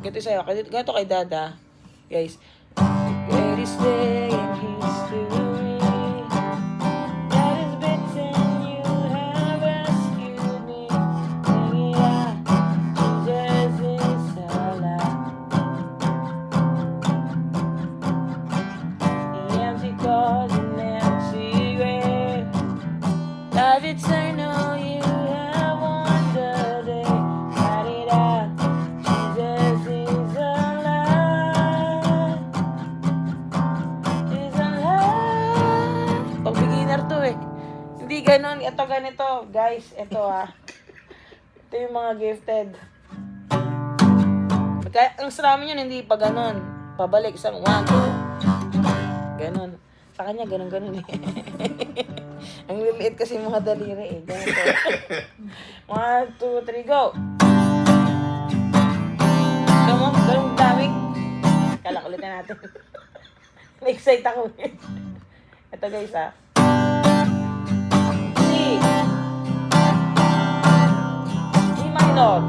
Ganito sa'yo. Ganito kay Dada. Guys. Greatest day in history. That is bitten you have rescued me. Sing it out. Jesus is alive. The empty cause and empty grave. Life eternal, you have won the day. Shout it out, Jesus is alive. Is alive. Pag beginner to eh. Hindi ganun. Ito ganito. Guys, ito ito yung mga gifted. Kaya, ang salamin yun, hindi pa ganun. Pabalik, isang 1, 2. Ganun. Sa kanya, ganun eh. Ang liliit kasi yung mga daliri eh. Ganito. 1, 2, 3, go! Ito mo, ganun daming. Kala ulit na natin. Na-excite ako eh. Ito guys C. C minor.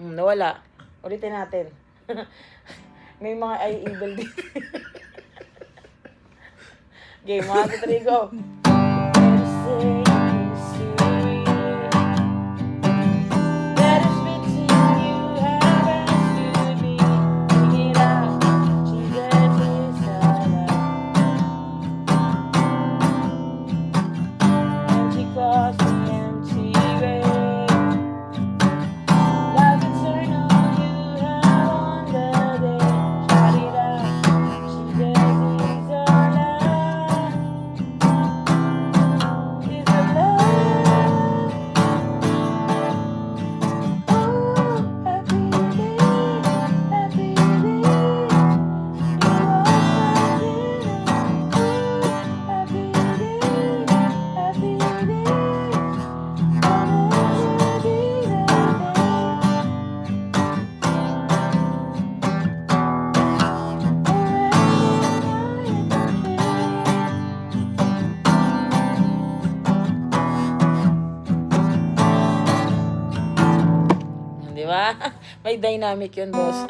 Nawala. Ulitin natin. May mga evil dito. Game 1, 2, 3, go! Di ba? May dynamic yun, boss.